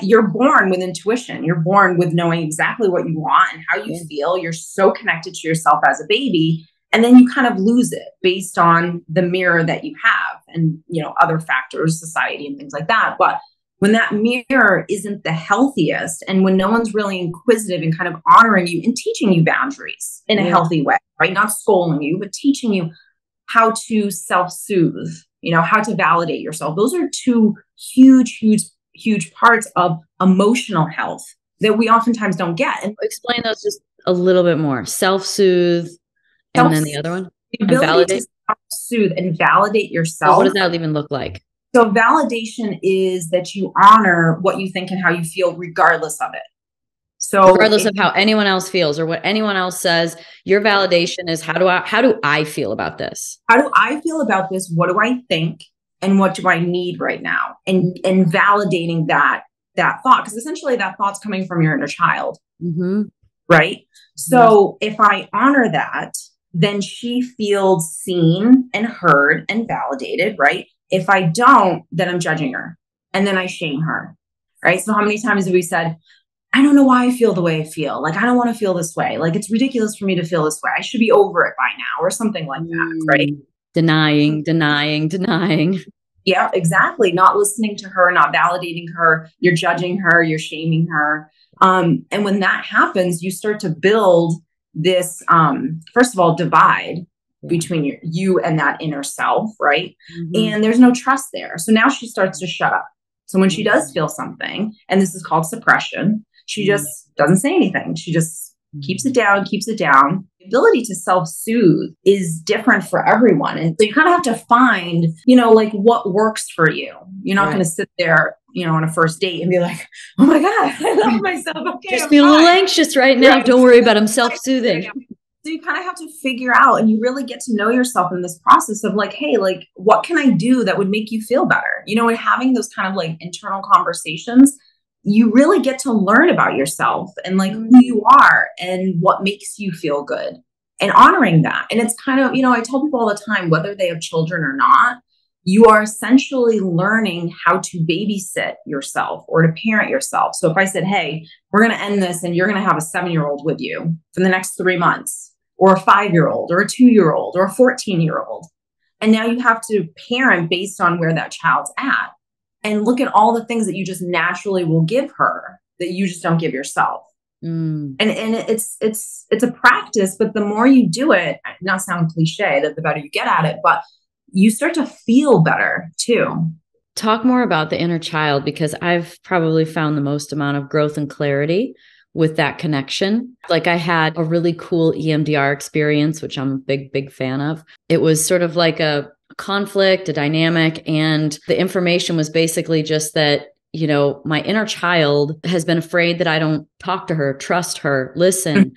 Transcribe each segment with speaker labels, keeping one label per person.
Speaker 1: you're born with intuition. You're born with knowing exactly what you want and how you feel. You're so connected to yourself as a baby. And then you kind of lose it based on the mirror that you have and, other factors, society and things like that. But when that mirror isn't the healthiest and when no one's really inquisitive and kind of honoring you and teaching you boundaries in a healthy way, right? Not scolding you, but teaching you how to self-soothe, how to validate yourself. Those are two huge parts of emotional health that we oftentimes don't get. And
Speaker 2: explain those just a little bit more. Self-soothe, and then the other one?
Speaker 1: The ability to self-soothe and validate yourself.
Speaker 2: So what does that even look like?
Speaker 1: So validation is that you honor what you think and how you feel regardless of it. So
Speaker 2: regardless of how anyone else feels or what anyone else says, your validation is how do I feel about this?
Speaker 1: How do I feel about this? What do I think? And what do I need right now? And validating that thought, because essentially that thought's coming from your inner child, right? So if I honor that, then she feels seen and heard and validated, right? If I don't, then I'm judging her and then I shame her, right? So how many times have we said, I don't know why I feel the way I feel. Like, I don't want to feel this way. Like, it's ridiculous for me to feel this way. I should be over it by now or something like that, right?
Speaker 2: Denying.
Speaker 1: Yeah, exactly. Not listening to her, not validating her. You're judging her, you're shaming her. And when that happens, you start to build this, first of all, divide between you and that inner self, right? And there's no trust there. So now she starts to shut up. So when she does feel something, and this is called suppression, she just doesn't say anything. She just keeps it down. The ability to self-soothe is different for everyone. And so you kind of have to find, like what works for you. You're not going to sit there, on a first date and be like, oh my God, I love myself. Okay,
Speaker 2: just feel a little anxious right now. Don't worry about it. I'm self-soothing.
Speaker 1: So you kind of have to figure out, and you really get to know yourself in this process of like, hey, like, what can I do that would make you feel better? And having those kind of like internal conversations, you really get to learn about yourself and like who you are and what makes you feel good and honoring that. And it's kind of, I tell people all the time, whether they have children or not, you are essentially learning how to babysit yourself or to parent yourself. So if I said, hey, we're going to end this and you're going to have a 7-year-old with you for the next 3 months, or a 5-year-old or a 2-year-old or a 14-year-old. And now you have to parent based on where that child's at and look at all the things that you just naturally will give her that you just don't give yourself. And it's a practice, but the more you do it, not sound cliche, that the better you get at it, but you start to feel better too.
Speaker 2: Talk more about the inner child, because I've probably found the most amount of growth and clarity with that connection. Like, I had a really cool EMDR experience, which I'm a big fan of. It was sort of like a conflict, a dynamic, and the information was basically just that, my inner child has been afraid that I don't talk to her, trust her, listen.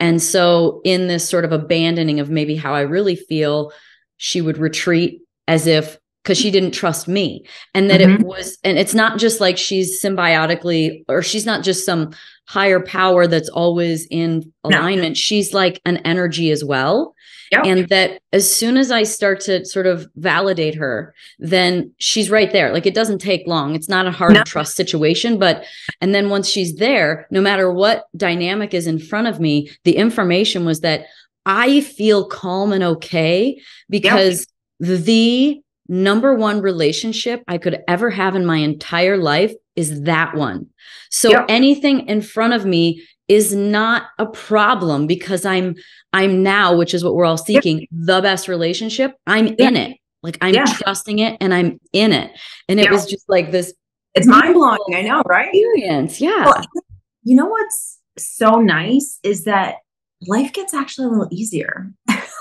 Speaker 2: And so in this sort of abandoning of maybe how I really feel, she would retreat as if, because she didn't trust me. And that it was, and it's not just like she's symbiotically, or she's not just some higher power that's always in alignment. No. She's like an energy as well. Yep. And that as soon as I start to sort of validate her, then she's right there. Like, it doesn't take long. It's not a hard to trust situation, and then once she's there, no matter what dynamic is in front of me, the information was that I feel calm and okay because the number one relationship I could ever have in my entire life is that one. So anything in front of me is not a problem because I'm now, which is what we're all seeking, the best relationship. I'm in it. Like, I'm trusting it and I'm in it. And it was just like this.
Speaker 1: It's mind blowing. I know, right?
Speaker 2: Experience. Yeah.
Speaker 1: Well, you know what's so nice is that life gets actually a little easier.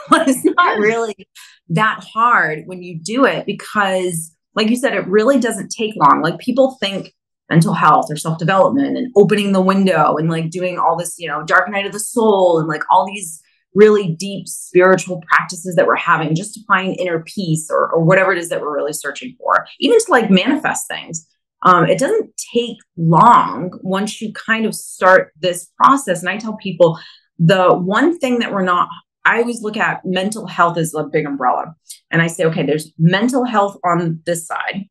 Speaker 1: It's not really that hard when you do it because, like you said, it really doesn't take long. Like, people think mental health or self-development and opening the window and like doing all this, dark night of the soul and like all these really deep spiritual practices that we're having just to find inner peace or whatever it is that we're really searching for, even to like manifest things. It doesn't take long once you kind of start this process. And I tell people the one thing that I always look at mental health as a big umbrella. And I say, okay, there's mental health on this side.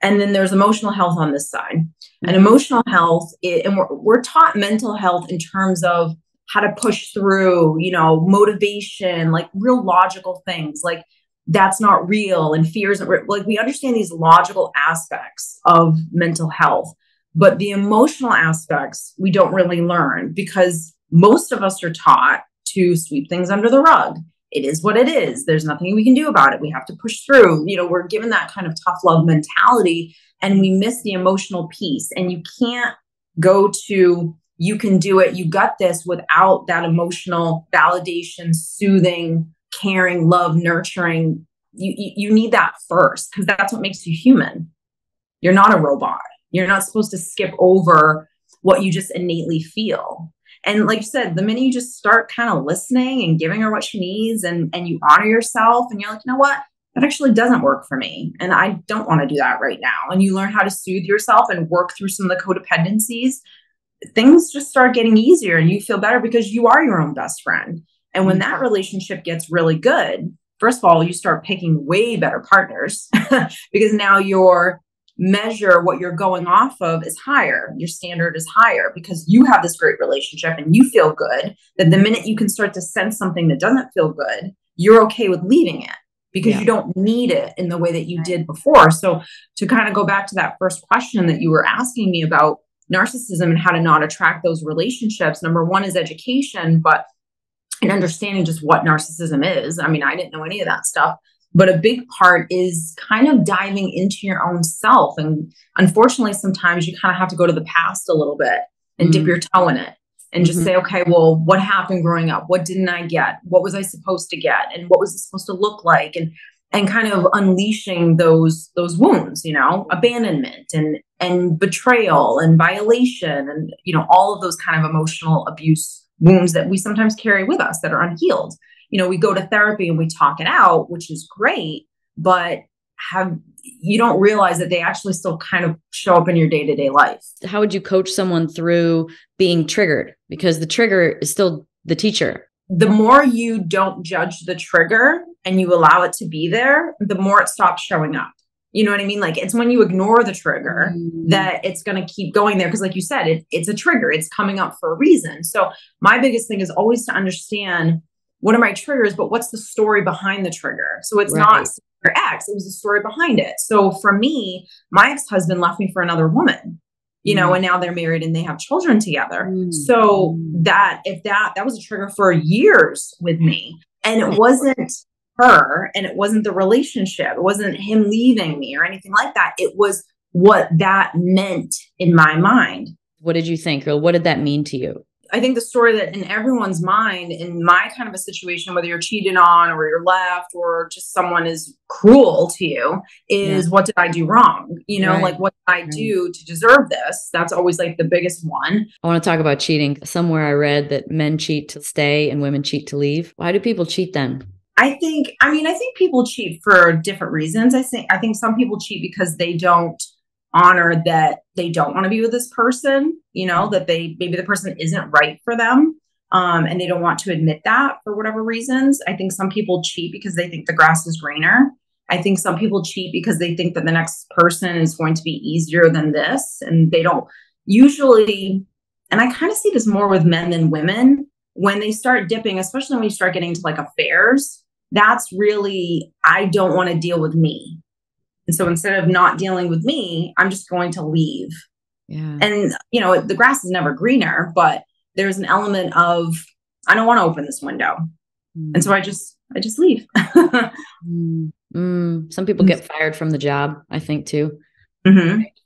Speaker 1: And then there's emotional health on this side. And
Speaker 2: Mhm.
Speaker 1: emotional health, and we're taught mental health in terms of how to push through, motivation, like real logical things, like that's not real, and fears, like we understand these logical aspects of mental health, but the emotional aspects we don't really learn because most of us are taught to sweep things under the rug. It is what it is. There's nothing we can do about it. We have to push through. We're given that kind of tough love mentality, and we miss the emotional piece. And you can't go to, you can do it, you got this, without that emotional validation, soothing, caring, love, nurturing. You need that first, because that's what makes you human. You're not a robot. You're not supposed to skip over what you just innately feel. And like you said, the minute you just start kind of listening and giving her what she needs, and you honor yourself, and you're like, you know what? That actually doesn't work for me. And I don't want to do that right now. And you learn how to soothe yourself and work through some of the codependencies, things just start getting easier, and you feel better because you are your own best friend. And when that relationship gets really good, first of all, you start picking way better partners because now your measure, what you're going off of, is higher. Your standard is higher because you have this great relationship and you feel good, that the minute you can start to sense something that doesn't feel good, you're okay with leaving it because you don't need it in the way that you did before. So to kind of go back to that first question that you were asking me about narcissism and how to not attract those relationships, number one is education, but and understanding just what narcissism is. I mean, I didn't know any of that stuff, but a big part is kind of diving into your own self. And unfortunately, sometimes you kind of have to go to the past a little bit and dip your toe in it and just say, okay, well, what happened growing up? What didn't I get? What was I supposed to get? And what was it supposed to look like? And kind of unleashing those wounds, abandonment and betrayal and violation, and all of those kind of emotional abuse wounds that we sometimes carry with us that are unhealed. We go to therapy and we talk it out, which is great, but you don't realize that they actually still kind of show up in your day-to-day life.
Speaker 2: How would you coach someone through being triggered? Because the trigger is still the teacher.
Speaker 1: The more you don't judge the trigger and you allow it to be there, the more it stops showing up. You know what I mean? Like, it's when you ignore the trigger that it's going to keep going there. Because like you said, it's a trigger. It's coming up for a reason. So my biggest thing is always to understand, what are my triggers, but what's the story behind the trigger? So it's not your ex, it was the story behind it. So for me, my ex-husband left me for another woman, and now they're married and they have children together. So that was a trigger for years with me. And it wasn't her, and it wasn't the relationship. It wasn't him leaving me or anything like that. It was what that meant in my mind.
Speaker 2: What did you think? Or what did that mean to you?
Speaker 1: I think the story that in everyone's mind, in my kind of a situation, whether you're cheated on or you're left or just someone is cruel to you, is what did I do wrong? Like, what did I do to deserve this? That's always like the biggest one.
Speaker 2: I want to talk about cheating. Somewhere I read that men cheat to stay and women cheat to leave. Why do people cheat then?
Speaker 1: I think people cheat for different reasons. I think some people cheat because they don't honor that they don't want to be with this person, that maybe the person isn't right for them. And they don't want to admit that for whatever reasons. I think some people cheat because they think the grass is greener. I think some people cheat because they think that the next person is going to be easier than this. And they don't usually, and I kind of see this more with men than women, when they start dipping, especially when you start getting to like affairs, that's really, I don't want to deal with me. And so instead of not dealing with me, I'm just going to leave. Yeah. And, the grass is never greener, but there's an element of, I don't want to open this window. And so I just leave.
Speaker 2: Some people get fired from the job, I think too.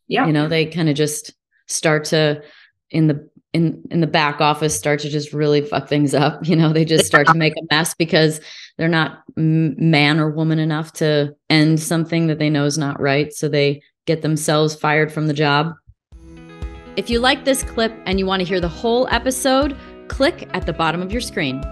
Speaker 2: Yeah. They kind of just start to, in the back office, start to just really fuck things up. They just start to make a mess because they're not man or woman enough to end something that they know is not right. So they get themselves fired from the job. If you like this clip and you want to hear the whole episode, click at the bottom of your screen.